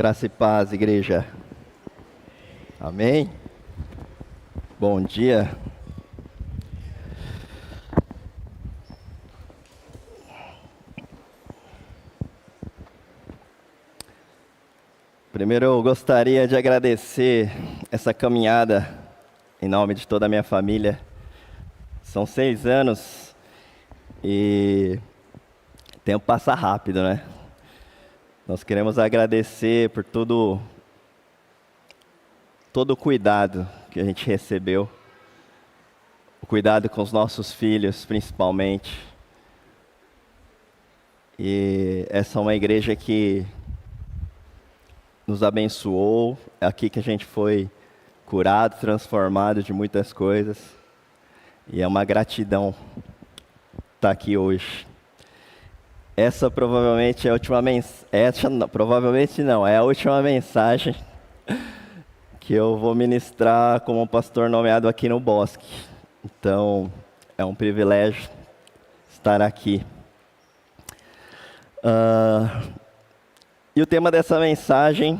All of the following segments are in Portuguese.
Graça e paz, igreja. Amém? Bom dia. Primeiro eu gostaria de agradecer essa caminhada em nome de toda a minha família. São 6 anos e o tempo passa rápido, né? Nós queremos agradecer por todo o cuidado que a gente recebeu, o cuidado com os nossos filhos, principalmente. E essa é uma igreja que nos abençoou, é aqui que a gente foi curado, transformado de muitas coisas. E é uma gratidão estar aqui hoje. Essa provavelmente é a última é a última mensagem que eu vou ministrar como pastor nomeado aqui no Bosque. Então, é um privilégio estar aqui. E o tema dessa mensagem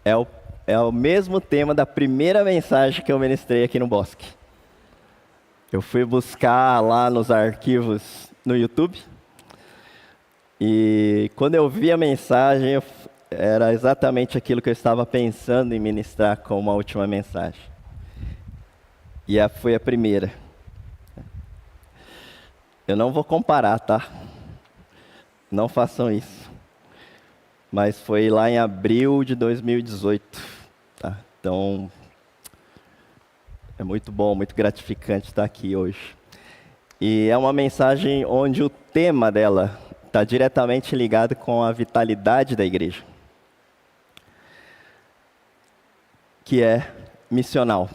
é o mesmo tema da primeira mensagem que eu ministrei aqui no Bosque. Eu fui buscar lá nos arquivos no YouTube. E quando eu vi a mensagem, era exatamente aquilo que eu estava pensando em ministrar como a última mensagem. E foi a primeira. Eu não vou comparar, tá? Não façam isso. Mas foi lá em abril de 2018. Tá? Então, é muito bom, muito gratificante estar aqui hoje. E é uma mensagem onde o tema dela está diretamente ligado com a vitalidade da igreja, que é missional,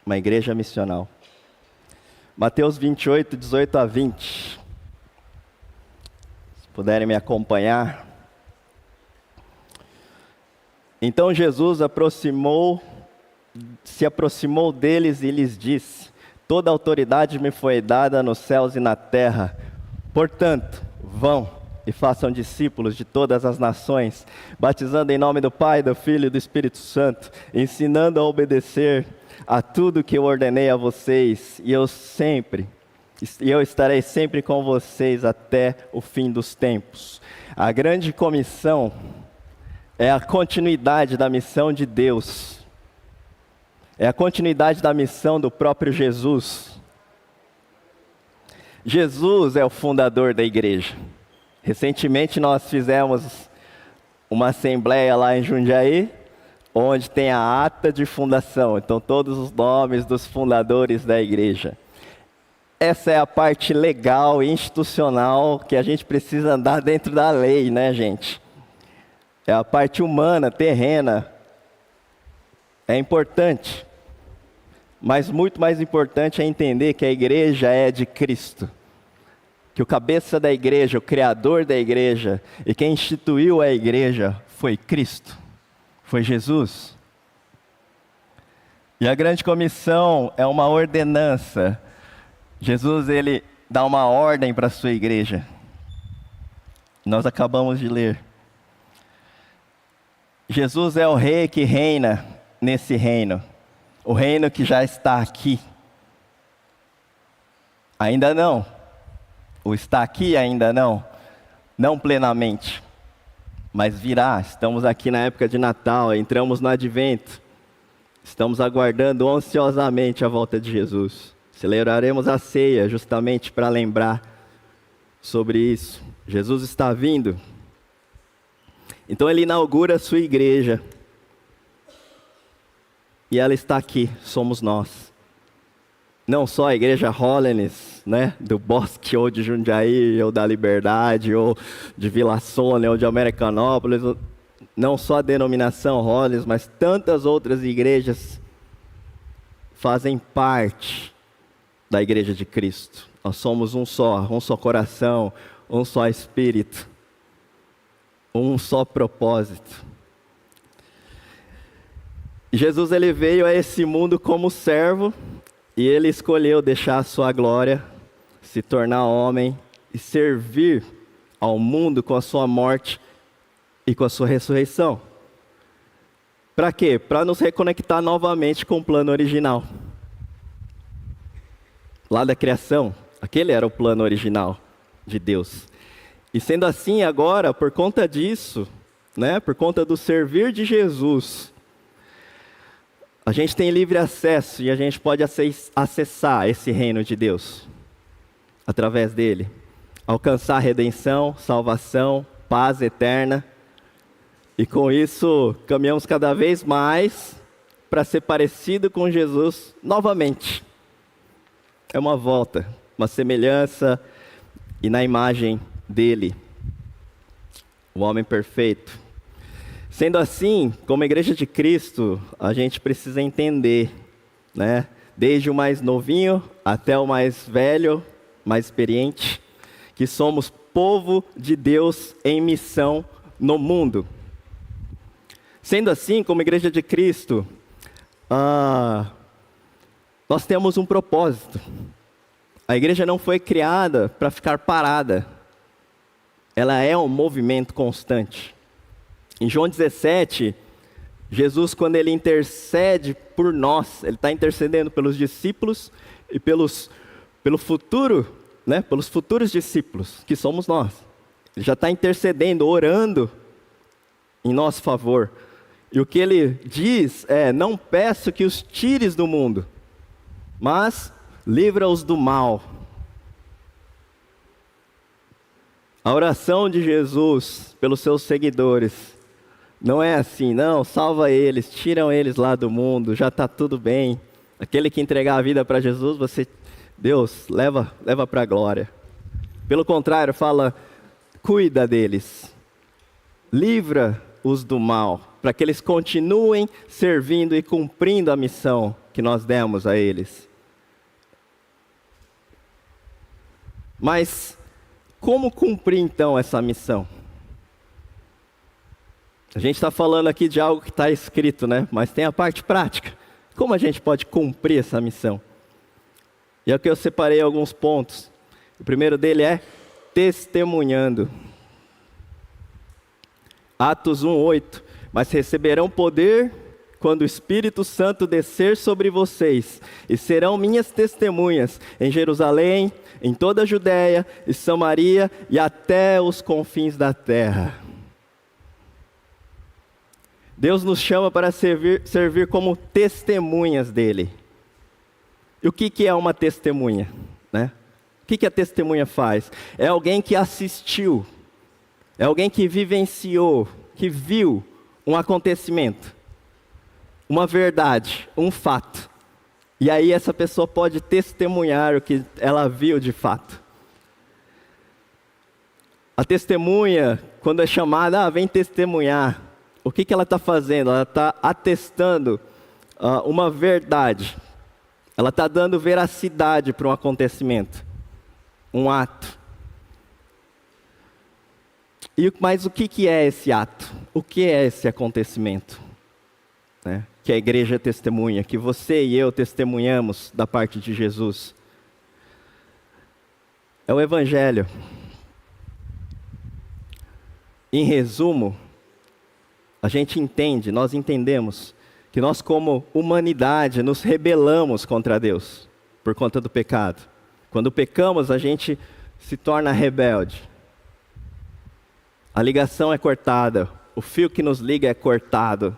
uma igreja missional. Mateus 28, 18 a 20. Se puderem me acompanhar. Então Jesus se aproximou deles e lhes disse: toda autoridade me foi dada nos céus e na terra. Portanto, vão e façam discípulos de todas as nações, batizando em nome do Pai, do Filho e do Espírito Santo, ensinando a obedecer a tudo que eu ordenei a vocês, e eu estarei sempre com vocês até o fim dos tempos. A grande comissão é a continuidade da missão de Deus, é a continuidade da missão do próprio Jesus. Jesus é o fundador da igreja. Recentemente nós fizemos uma assembleia lá em Jundiaí, onde tem a ata de fundação, então todos os nomes dos fundadores da igreja. Essa é a parte legal e institucional que a gente precisa andar dentro da lei, né, gente? É a parte humana, terrena. É importante. Mas muito mais importante é entender que a igreja é de Cristo. Que o cabeça da igreja, o criador da igreja, e quem instituiu a igreja foi Cristo, foi Jesus. E a grande comissão é uma ordenança. Jesus, ele dá uma ordem para a sua igreja. Nós acabamos de ler. Jesus é o rei que reina nesse reino. O reino que já está aqui. Ainda não. O está aqui ainda não. Não plenamente. Mas virá. Estamos aqui na época de Natal. Entramos no Advento. Estamos aguardando ansiosamente a volta de Jesus. Celebraremos a ceia justamente para lembrar sobre isso. Jesus está vindo. Então ele inaugura a sua igreja. E ela está aqui, somos nós. Não só a igreja Holiness, né, do Bosque, ou de Jundiaí, ou da Liberdade, ou de Vila Sônia, ou de Americanópolis. Não só a denominação Holiness, mas tantas outras igrejas fazem parte da igreja de Cristo. Nós somos um só coração, um só espírito, um só propósito. Jesus, ele veio a esse mundo como servo e ele escolheu deixar a sua glória, se tornar homem e servir ao mundo com a sua morte e com a sua ressurreição. Para quê? Para nos reconectar novamente com o plano original. Lá da criação, aquele era o plano original de Deus. E sendo assim, agora, por conta disso, né, por conta do servir de Jesus, a gente tem livre acesso e a gente pode acessar esse reino de Deus através dele, alcançar redenção, salvação, paz eterna. E com isso, caminhamos cada vez mais para ser parecido com Jesus novamente. É uma volta, uma semelhança e na imagem dele, o homem perfeito. Sendo assim, como igreja de Cristo, a gente precisa entender, né? Desde o mais novinho até o mais velho, mais experiente, que somos povo de Deus em missão no mundo. Sendo assim, como igreja de Cristo, nós temos um propósito. A igreja não foi criada para ficar parada. Ela é um movimento constante. Em João 17, Jesus, quando ele intercede por nós, ele está intercedendo pelos discípulos e pelo futuro, né, pelos futuros discípulos, que somos nós. Ele já está intercedendo, orando em nosso favor. E o que ele diz é: não peço que os tires do mundo, mas livra-os do mal. A oração de Jesus pelos seus seguidores não é assim, não, salva eles, tiram eles lá do mundo, já está tudo bem. Aquele que entregar a vida para Jesus, Deus, leva para a glória. Pelo contrário, fala, cuida deles, livra-os do mal, para que eles continuem servindo e cumprindo a missão que nós demos a eles. Mas como cumprir então essa missão? A gente está falando aqui de algo que está escrito, né? Mas tem a parte prática. Como a gente pode cumprir essa missão? E aqui eu separei alguns pontos. O primeiro dele é testemunhando. Atos 1:8. Mas receberão poder quando o Espírito Santo descer sobre vocês, e serão minhas testemunhas em Jerusalém, em toda a Judéia e Samaria e até os confins da terra. Deus nos chama para servir como testemunhas dele. E o que é uma testemunha, né? O que a testemunha faz? É alguém que assistiu, é alguém que vivenciou, que viu um acontecimento, uma verdade, um fato. E aí essa pessoa pode testemunhar o que ela viu de fato. A testemunha, quando é chamada, vem testemunhar. O que ela está fazendo? Ela está atestando uma verdade. Ela está dando veracidade para um acontecimento, um ato. Mas o que é esse ato? O que é esse acontecimento? Né? Que a igreja testemunha, que você e eu testemunhamos da parte de Jesus. É o Evangelho. Em resumo, nós entendemos que nós como humanidade nos rebelamos contra Deus por conta do pecado. Quando pecamos, a gente se torna rebelde. A ligação é cortada, o fio que nos liga é cortado.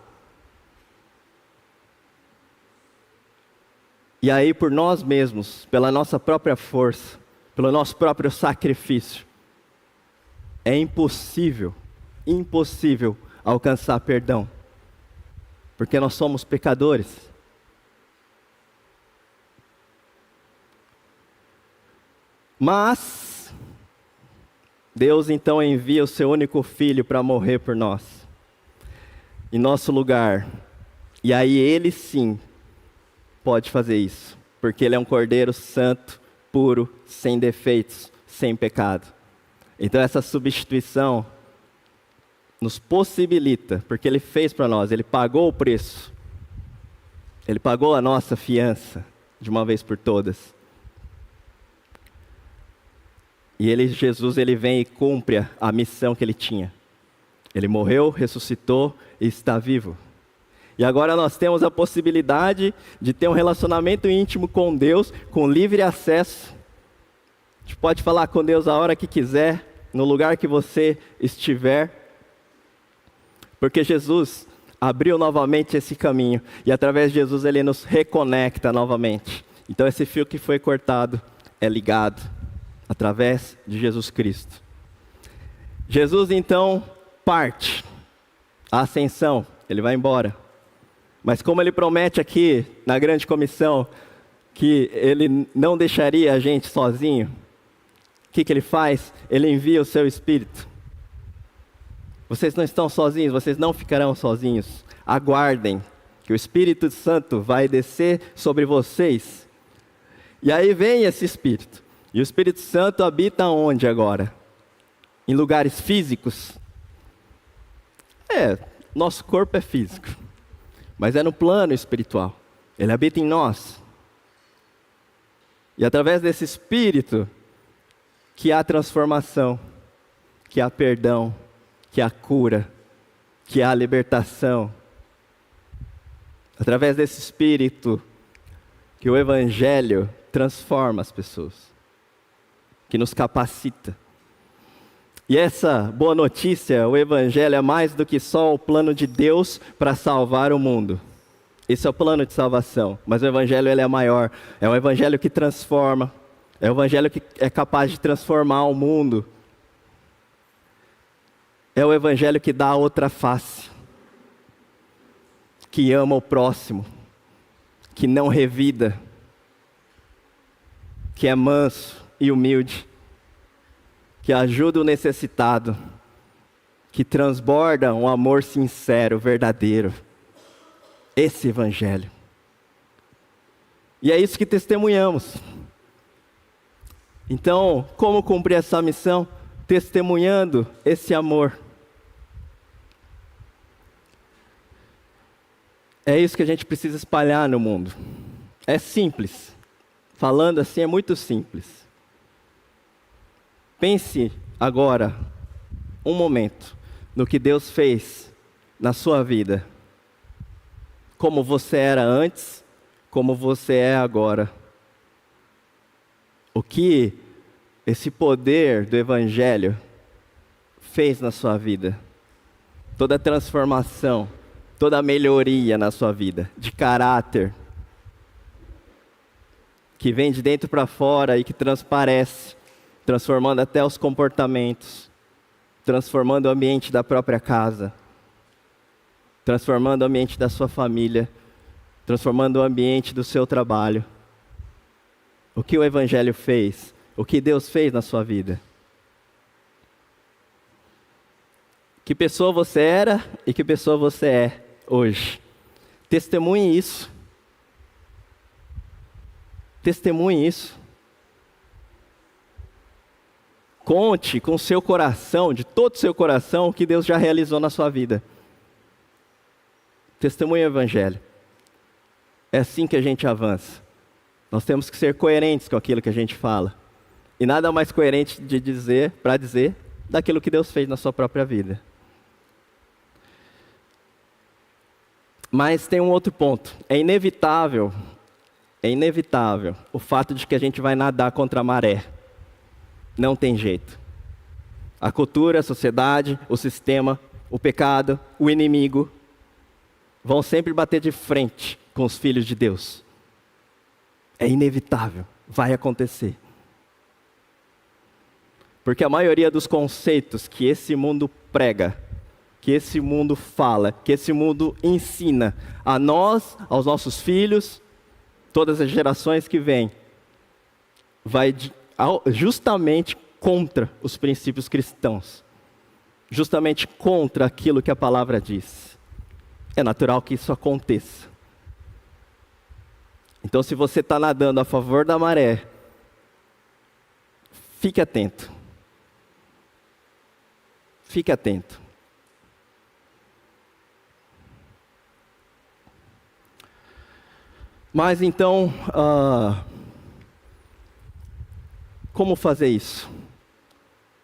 E aí, por nós mesmos, pela nossa própria força, pelo nosso próprio sacrifício, é impossível alcançar perdão, porque nós somos pecadores. Mas Deus então envia o seu único filho para morrer por nós, em nosso lugar. E aí ele sim pode fazer isso, porque ele é um cordeiro santo, puro, sem defeitos, sem pecado. Então essa substituição nos possibilita, porque ele fez para nós, ele pagou o preço, ele pagou a nossa fiança de uma vez por todas. E Jesus vem e cumpre a missão que ele tinha. Ele morreu, ressuscitou e está vivo. E agora nós temos a possibilidade de ter um relacionamento íntimo com Deus, com livre acesso. A gente pode falar com Deus a hora que quiser, no lugar que você estiver. Porque Jesus abriu novamente esse caminho. E através de Jesus Ele nos reconecta novamente. Então esse fio que foi cortado é ligado através de Jesus Cristo. Jesus então parte. A ascensão, Ele vai embora. Mas como Ele promete aqui na grande comissão que Ele não deixaria a gente sozinho, o que Ele faz? Ele envia o seu Espírito. Vocês não estão sozinhos, vocês não ficarão sozinhos. Aguardem que o Espírito Santo vai descer sobre vocês. E aí vem esse Espírito. E o Espírito Santo habita onde agora? Em lugares físicos? Nosso corpo é físico. Mas é no plano espiritual. Ele habita em nós. E através desse Espírito que há transformação, que há perdão, que há cura, que há libertação. Através desse Espírito que o Evangelho transforma as pessoas, que nos capacita. E essa boa notícia, o Evangelho é mais do que só o plano de Deus para salvar o mundo. Esse é o plano de salvação, mas o Evangelho ele é maior. É um Evangelho que transforma, é um Evangelho que é capaz de transformar o mundo. É o Evangelho que dá a outra face, que ama o próximo, que não revida, que é manso e humilde, que ajuda o necessitado, que transborda um amor sincero, verdadeiro. Esse Evangelho. E é isso que testemunhamos. Então, como cumprir essa missão? Testemunhando esse amor. É isso que a gente precisa espalhar no mundo. É simples. Falando assim, é muito simples. Pense agora, um momento, no que Deus fez na sua vida. Como você era antes, como você é agora. O que esse poder do Evangelho fez na sua vida. Toda a transformação, toda a melhoria na sua vida, de caráter, que vem de dentro para fora e que transparece, transformando até os comportamentos, transformando o ambiente da própria casa, transformando o ambiente da sua família, transformando o ambiente do seu trabalho. O que o Evangelho fez? O que Deus fez na sua vida? Que pessoa você era e que pessoa você é hoje? Testemunhe isso. Testemunhe isso. Conte com o seu coração, de todo o seu coração, o que Deus já realizou na sua vida. Testemunhe o Evangelho. É assim que a gente avança. Nós temos que ser coerentes com aquilo que a gente fala. E nada mais coerente para dizer daquilo que Deus fez na sua própria vida. Mas tem um outro ponto. É inevitável o fato de que a gente vai nadar contra a maré. Não tem jeito. A cultura, a sociedade, o sistema, o pecado, o inimigo vão sempre bater de frente com os filhos de Deus. É inevitável, vai acontecer. Porque a maioria dos conceitos que esse mundo prega, que esse mundo fala, que esse mundo ensina a nós, aos nossos filhos, todas as gerações que vêm, vai justamente contra os princípios cristãos. Justamente contra aquilo que a palavra diz. É natural que isso aconteça. Então, se você está nadando a favor da maré, fique atento. Fique atento. Mas então, como fazer isso?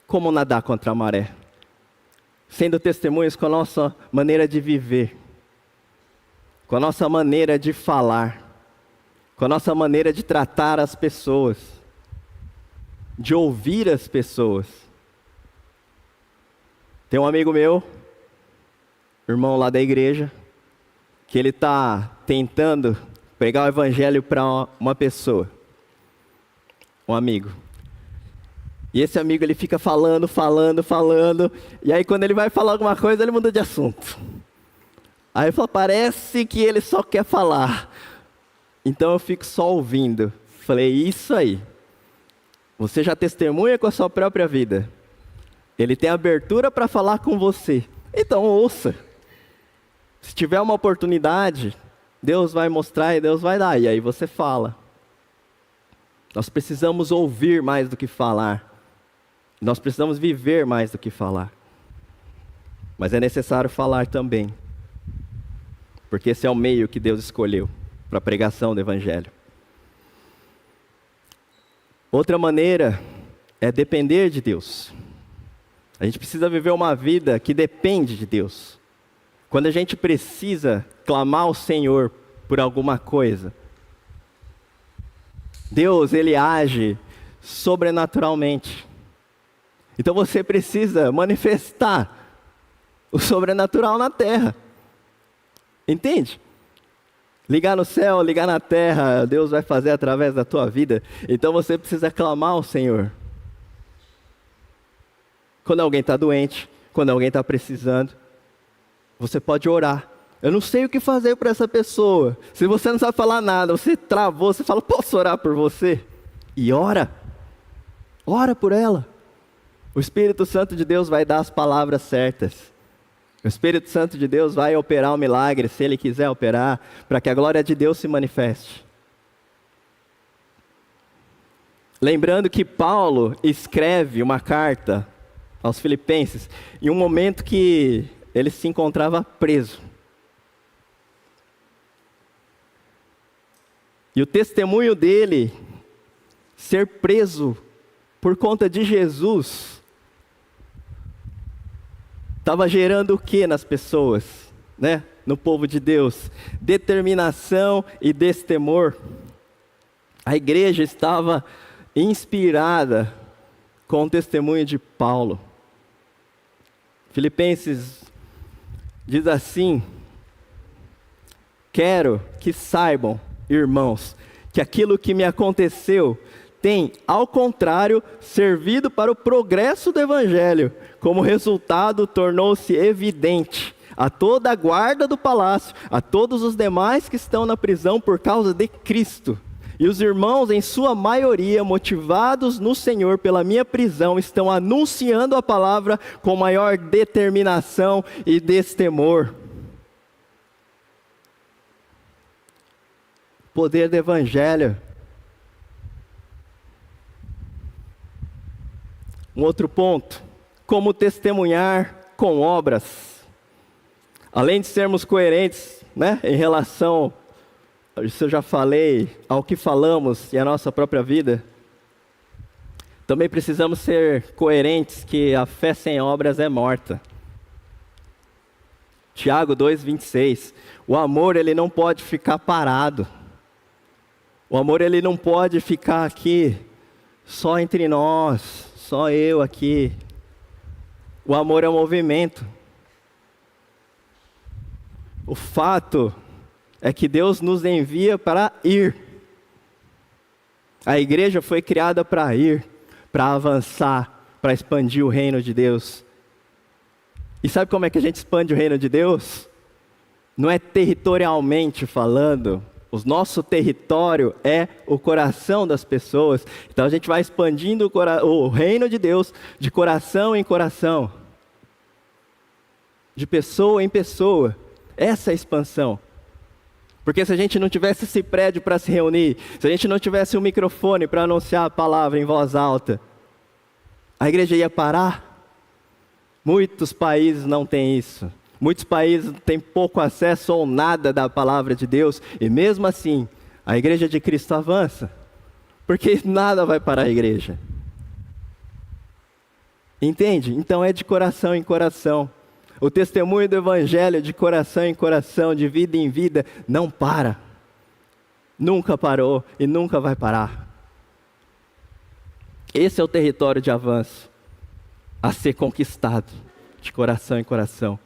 Como nadar contra a maré? Sendo testemunhas com a nossa maneira de viver. com a nossa maneira de falar, com a nossa maneira de tratar as pessoas, de ouvir as pessoas. Tem um amigo meu, irmão lá da igreja, que ele está tentando pregar o evangelho para uma pessoa, um amigo. E esse amigo ele fica falando, e aí quando ele vai falar alguma coisa, ele muda de assunto. Aí eu falo, parece que ele só quer falar. Então eu fico só ouvindo. Falei, isso aí. Você já testemunha com a sua própria vida. Ele tem abertura para falar com você. Então ouça. Se tiver uma oportunidade, Deus vai mostrar e Deus vai dar. E aí você fala. Nós precisamos ouvir mais do que falar. Nós precisamos viver mais do que falar. Mas é necessário falar também. Porque esse é o meio que Deus escolheu para a pregação do evangelho. Outra maneira é depender de Deus. A gente precisa viver uma vida que depende de Deus. Quando a gente precisa clamar ao Senhor por alguma coisa, Deus, Ele age sobrenaturalmente. Então você precisa manifestar o sobrenatural na terra. Entende? Ligar no céu, ligar na terra, Deus vai fazer através da tua vida. Então você precisa clamar ao Senhor. Quando alguém está doente, quando alguém está precisando, você pode orar. Eu não sei o que fazer para essa pessoa. Se você não sabe falar nada, você travou, você fala, posso orar por você? E ora. Ora por ela. O Espírito Santo de Deus vai dar as palavras certas. O Espírito Santo de Deus vai operar um milagre, se Ele quiser operar, para que a glória de Deus se manifeste. Lembrando que Paulo escreve uma carta aos Filipenses, em um momento que ele se encontrava preso. E o testemunho dele, ser preso por conta de Jesus, estava gerando o que nas pessoas, né? No povo de Deus? Determinação e destemor. A igreja estava inspirada com o testemunho de Paulo. Filipenses diz assim: quero que saibam, irmãos, que aquilo que me aconteceu tem, ao contrário, servido para o progresso do Evangelho. Como resultado, tornou-se evidente a toda a guarda do palácio, a todos os demais que estão na prisão por causa de Cristo. E os irmãos, em sua maioria, motivados no Senhor pela minha prisão, estão anunciando a palavra com maior determinação e destemor. Poder do Evangelho. Um outro ponto, como testemunhar com obras. Além de sermos coerentes, né, em relação, isso eu já falei, ao que falamos e à nossa própria vida, também precisamos ser coerentes que a fé sem obras é morta. Tiago 2,26, o amor ele não pode ficar parado. O amor ele não pode ficar aqui, só entre nós, só eu aqui. O amor é um movimento. O fato é que Deus nos envia para ir. A igreja foi criada para ir, para avançar, para expandir o reino de Deus. E sabe como é que a gente expande o reino de Deus? Não é territorialmente falando. O nosso território é o coração das pessoas. Então a gente vai expandindo o reino de Deus de coração em coração. De pessoa em pessoa. Essa é a expansão. Porque se a gente não tivesse esse prédio para se reunir, se a gente não tivesse um microfone para anunciar a palavra em voz alta, a igreja ia parar? Muitos países não têm isso. Muitos países têm pouco acesso ou nada da palavra de Deus, e mesmo assim, a igreja de Cristo avança, porque nada vai parar a igreja. Entende? Então é de coração em coração. O testemunho do Evangelho de coração em coração, de vida em vida, não para. Nunca parou e nunca vai parar. Esse é o território de avanço a ser conquistado de coração em coração.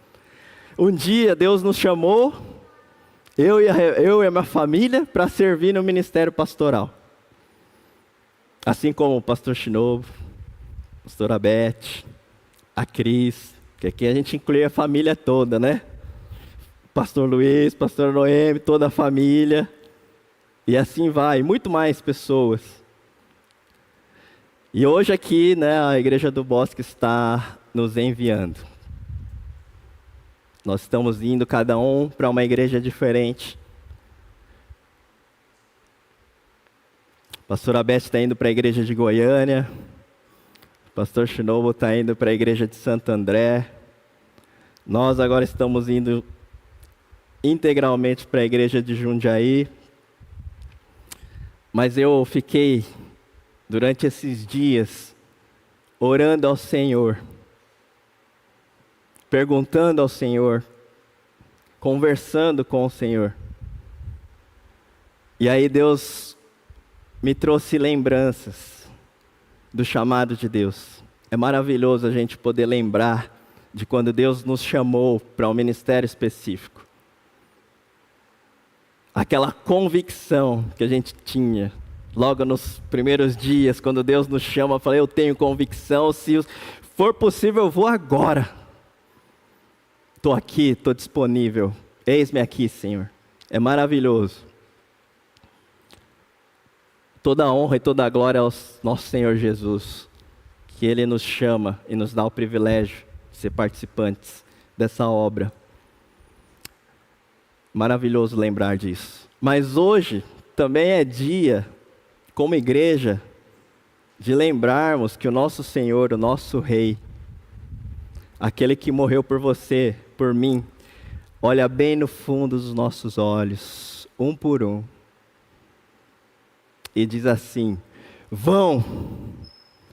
Um dia Deus nos chamou, eu e a minha família, para servir no ministério pastoral. Assim como o pastor Chinovo, a pastora Beth, a Cris, que aqui a gente inclui a família toda, né? Pastor Luiz, pastor Noemi, toda a família. E assim vai, muito mais pessoas. E hoje aqui, né, a Igreja do Bosque está nos enviando. Nós estamos indo cada um para uma igreja diferente. A pastora Beth está indo para a igreja de Goiânia. O pastor Chinobo está indo para a igreja de Santo André. Nós agora estamos indo integralmente para a igreja de Jundiaí. Mas eu fiquei, durante esses dias, orando ao Senhor, perguntando ao Senhor, conversando com o Senhor. E aí Deus me trouxe lembranças do chamado de Deus. É maravilhoso a gente poder lembrar de quando Deus nos chamou para um ministério específico. Aquela convicção que a gente tinha, logo nos primeiros dias, quando Deus nos chama, eu falei, eu tenho convicção, se for possível eu vou agora. Estou aqui, estou disponível, eis-me aqui, Senhor. É maravilhoso. Toda a honra e toda a glória ao nosso Senhor Jesus, que Ele nos chama e nos dá o privilégio de ser participantes dessa obra. Maravilhoso lembrar disso. Mas hoje também é dia, como igreja, de lembrarmos que o nosso Senhor, o nosso Rei, aquele que morreu por você, por mim, olha bem no fundo dos nossos olhos, um por um, e diz assim: vão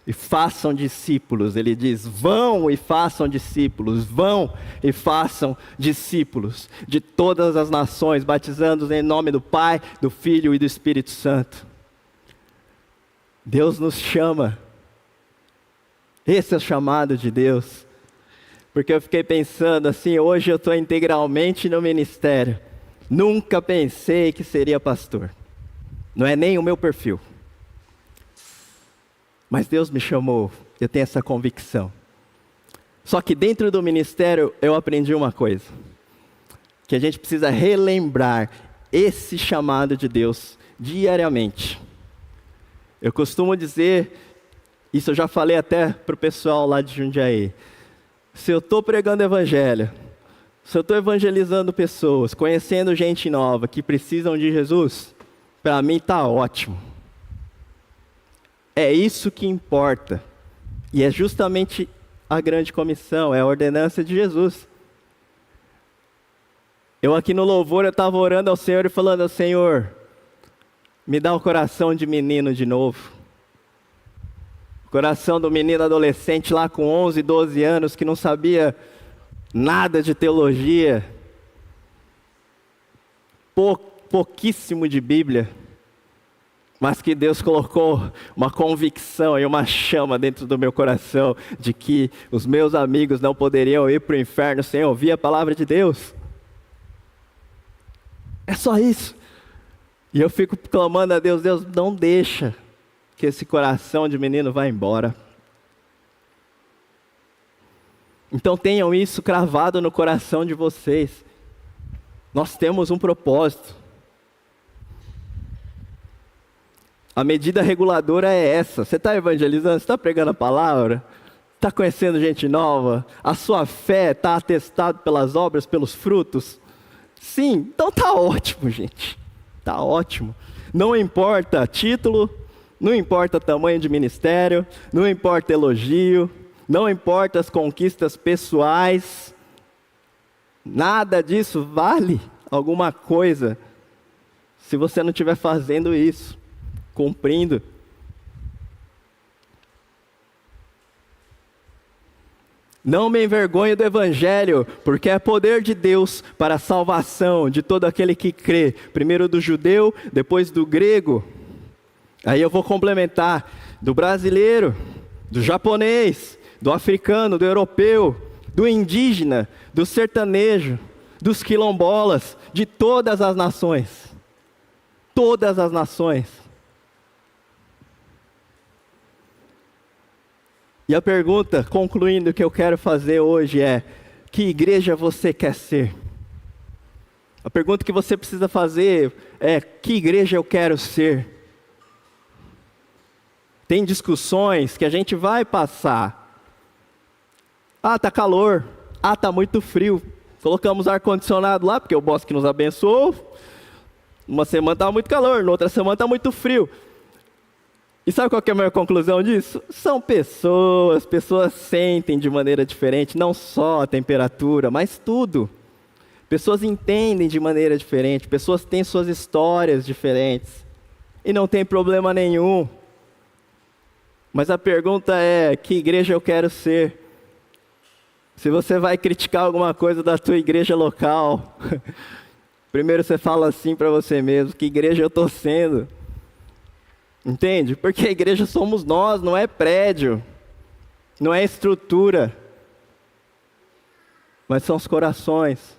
e façam discípulos. Ele diz: vão e façam discípulos, vão e façam discípulos de todas as nações, batizando-os em nome do Pai, do Filho e do Espírito Santo. Deus nos chama. Esse é o chamado de Deus. Porque eu fiquei pensando assim, hoje eu estou integralmente no ministério. Nunca pensei que seria pastor. Não é nem o meu perfil. Mas Deus me chamou, eu tenho essa convicção. Só que dentro do ministério eu aprendi uma coisa. Que a gente precisa relembrar esse chamado de Deus diariamente. Eu costumo dizer, isso eu já falei até para o pessoal lá de Jundiaí. Se eu estou pregando evangelho, se eu estou evangelizando pessoas, conhecendo gente nova que precisam de Jesus, para mim está ótimo. É isso que importa. E é justamente a grande comissão, é a ordenança de Jesus. Eu aqui no louvor, eu estava orando ao Senhor e falando: Senhor, me dá um coração de menino de novo. Coração do menino adolescente lá com 11, 12 anos, que não sabia nada de teologia, pouquíssimo de Bíblia, mas que Deus colocou uma convicção e uma chama dentro do meu coração de que os meus amigos não poderiam ir para o inferno sem ouvir a palavra de Deus. É só isso. E eu fico clamando a Deus: Deus, não deixa que esse coração de menino vá embora. Então tenham isso cravado no coração de vocês. Nós temos um propósito. A medida reguladora é essa. Você está evangelizando? Você está pregando a palavra? Está conhecendo gente nova? A sua fé está atestada pelas obras, pelos frutos? Sim, então está ótimo, gente. Está ótimo. Não importa título, não importa tamanho de ministério, não importa elogio, não importa as conquistas pessoais. Nada disso vale alguma coisa se você não estiver fazendo isso, cumprindo. Não me envergonho do Evangelho, porque é poder de Deus para a salvação de todo aquele que crê, primeiro do judeu, depois do grego. Aí eu vou complementar, do brasileiro, do japonês, do africano, do europeu, do indígena, do sertanejo, dos quilombolas, de todas as nações. Todas as nações. E a pergunta, concluindo, que eu quero fazer hoje é: que igreja você quer ser? A pergunta que você precisa fazer é: que igreja eu quero ser? Tem discussões que a gente vai passar. Ah, tá calor. Ah, tá muito frio. Colocamos ar-condicionado lá, porque o boss que nos abençoou. Uma semana tá muito calor, na outra semana tá muito frio. E sabe qual que é a minha conclusão disso? São pessoas sentem de maneira diferente, não só a temperatura, mas tudo. Pessoas entendem de maneira diferente, pessoas têm suas histórias diferentes. E não tem problema nenhum. Mas a pergunta é: que igreja eu quero ser? Se você vai criticar alguma coisa da tua igreja local, primeiro você fala assim para você mesmo: que igreja eu estou sendo? Entende? Porque a igreja somos nós, não é prédio, não é estrutura, mas são os corações,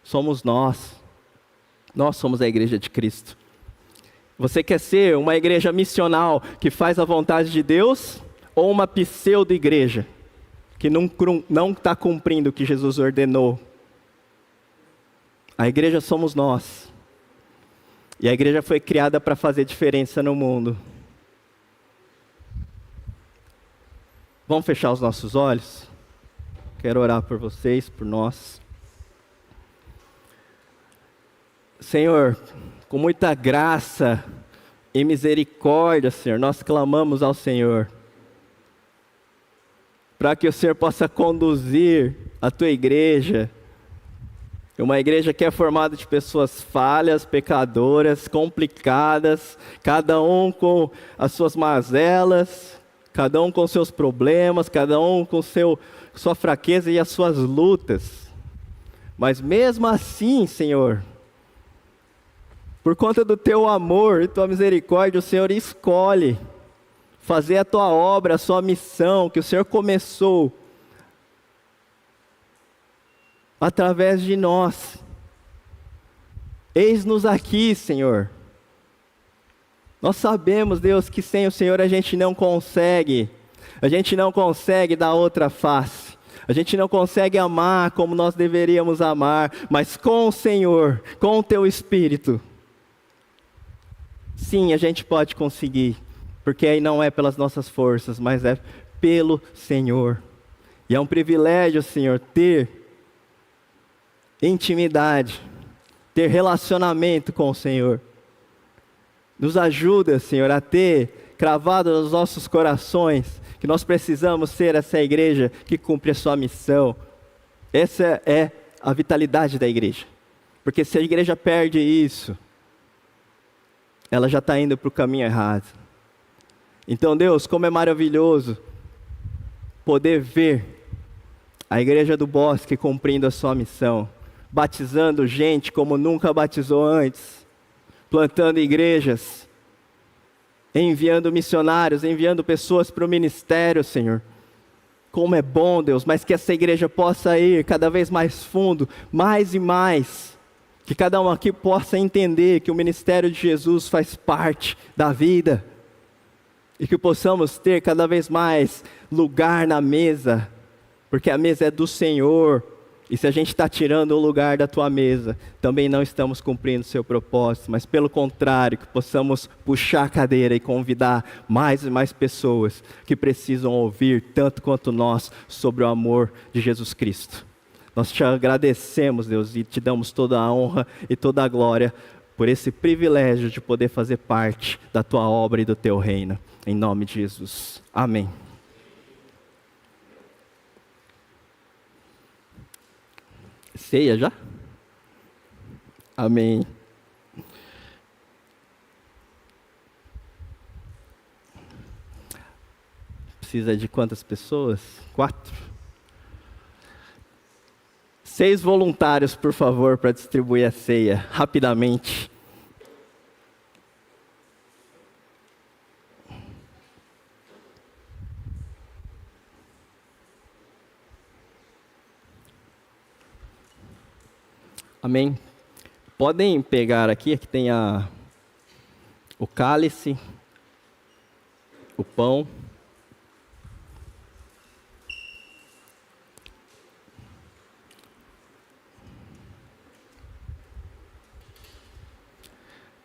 somos nós. Nós somos a igreja de Cristo. Você quer ser uma igreja missional que faz a vontade de Deus, ou uma pseudo-igreja que não está cumprindo o que Jesus ordenou? A igreja somos nós. E a igreja foi criada para fazer diferença no mundo. Vamos fechar os nossos olhos? Quero orar por vocês, por nós. Senhor, com muita graça e misericórdia, Senhor, nós clamamos ao Senhor, para que o Senhor possa conduzir a tua igreja, uma igreja que é formada de pessoas falhas, pecadoras, complicadas, cada um com as suas mazelas, cada um com seus problemas, cada um com sua fraqueza e as suas lutas. Mas mesmo assim, Senhor, por conta do teu amor e tua misericórdia, o Senhor escolhe fazer a tua obra, a sua missão, que o Senhor começou através de nós. Eis-nos aqui, Senhor. Nós sabemos, Deus, que sem o Senhor a gente não consegue dar outra face, a gente não consegue amar como nós deveríamos amar, mas com o Senhor, com o teu Espírito, sim, a gente pode conseguir, porque aí não é pelas nossas forças, mas é pelo Senhor. E é um privilégio, Senhor, ter intimidade, ter relacionamento com o Senhor. Nos ajuda, Senhor, a ter cravado nos nossos corações que nós precisamos ser essa igreja que cumpre a sua missão. Essa é a vitalidade da igreja. Porque se a igreja perde isso, ela já está indo para o caminho errado. Então, Deus, como é maravilhoso poder ver a igreja do Bosque cumprindo a sua missão, batizando gente como nunca batizou antes, plantando igrejas, enviando missionários, enviando pessoas para o ministério, Senhor. Como é bom, Deus, mas que essa igreja possa ir cada vez mais fundo, mais e mais, que cada um aqui possa entender que o ministério de Jesus faz parte da vida, e que possamos ter cada vez mais lugar na mesa, porque a mesa é do Senhor. E se a gente está tirando o lugar da tua mesa, também não estamos cumprindo o seu propósito, mas pelo contrário, que possamos puxar a cadeira e convidar mais e mais pessoas que precisam ouvir, tanto quanto nós, sobre o amor de Jesus Cristo. Nós te agradecemos, Deus, e te damos toda a honra e toda a glória por esse privilégio de poder fazer parte da tua obra e do teu reino. Em nome de Jesus. Amém. Ceia já? Amém. precisa de quantas pessoas? 4? 6 voluntários, por favor, para distribuir a ceia, rapidamente. Amém. Podem pegar aqui tem o cálice, o pão.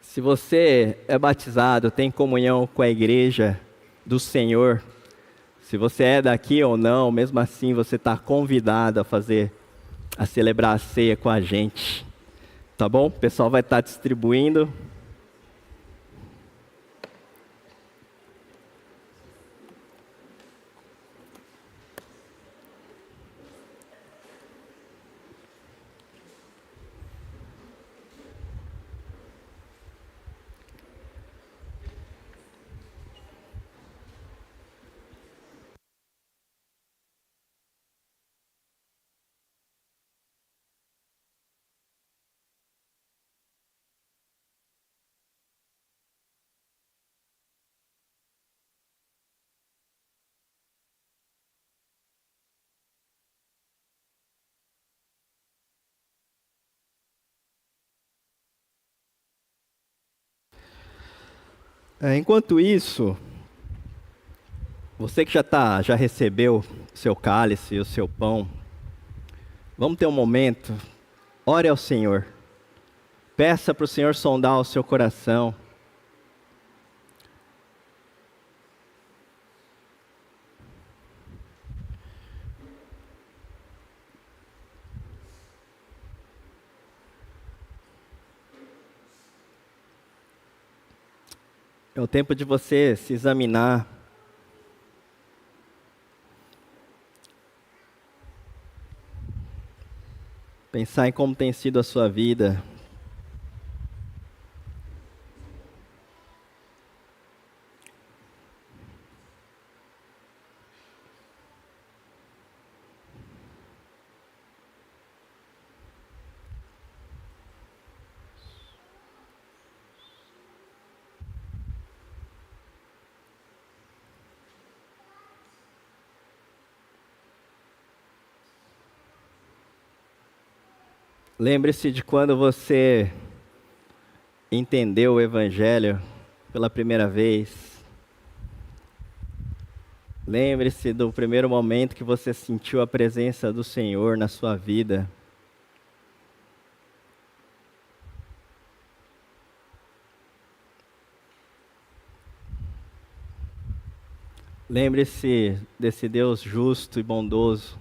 Se você é batizado, tem comunhão com a igreja do Senhor, se você é daqui ou não, mesmo assim você está convidado a celebrar a ceia com a gente. Tá bom? O pessoal vai estar distribuindo. Enquanto isso, você que já recebeu o seu cálice e o seu pão, vamos ter um momento, ore ao Senhor, peça para o Senhor sondar o seu coração. É o tempo de você se examinar. Pensar em como tem sido a sua vida. Lembre-se de quando você entendeu o Evangelho pela primeira vez. Lembre-se do primeiro momento que você sentiu a presença do Senhor na sua vida. Lembre-se desse Deus justo e bondoso.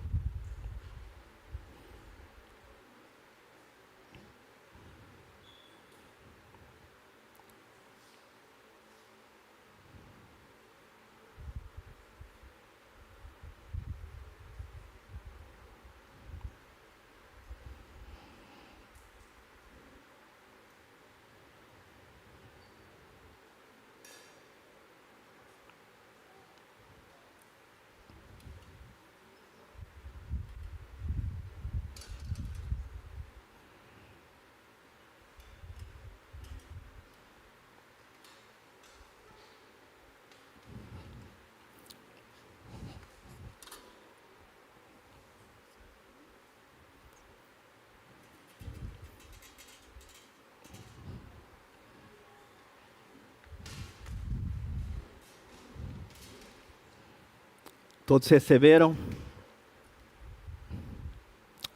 Todos receberam?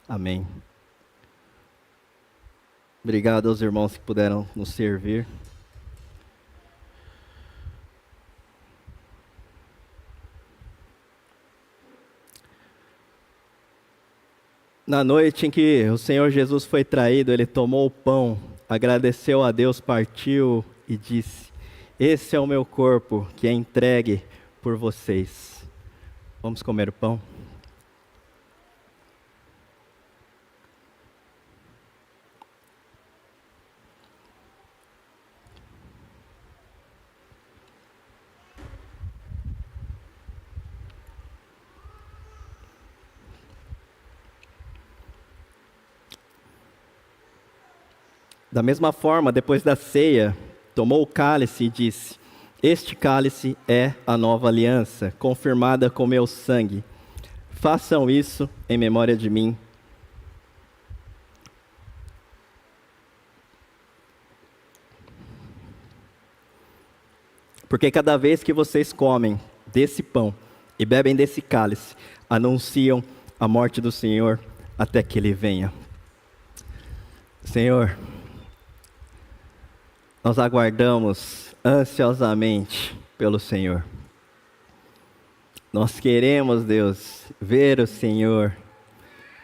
Amém. Obrigado aos irmãos que puderam nos servir. Na noite em que o Senhor Jesus foi traído, ele tomou o pão, agradeceu a Deus, partiu e disse: "Esse é o meu corpo que é entregue por vocês." Vamos comer o pão? Da mesma forma, depois da ceia, tomou o cálice e disse: Este cálice é a nova aliança, confirmada com meu sangue. Façam isso em memória de mim. Porque cada vez que vocês comem desse pão e bebem desse cálice, anunciam a morte do Senhor até que Ele venha. Senhor, nós aguardamos ansiosamente pelo Senhor. Nós queremos, Deus, ver o Senhor,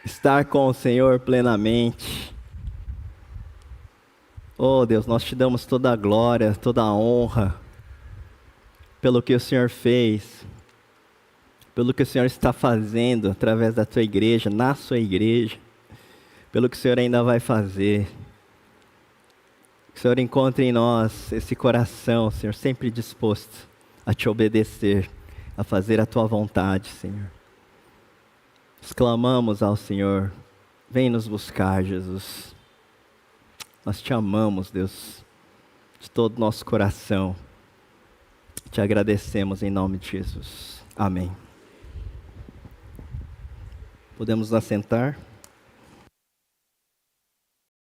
estar com o Senhor plenamente. Oh Deus, nós te damos toda a glória, toda a honra, pelo que o Senhor fez, pelo que o Senhor está fazendo através da tua igreja, na sua igreja, pelo que o Senhor ainda vai fazer. Que o Senhor encontre em nós esse coração, Senhor, sempre disposto a te obedecer, a fazer a tua vontade, Senhor. Exclamamos ao Senhor: vem nos buscar, Jesus. Nós te amamos, Deus, de todo o nosso coração. Te agradecemos em nome de Jesus. Amém. Podemos nos assentar?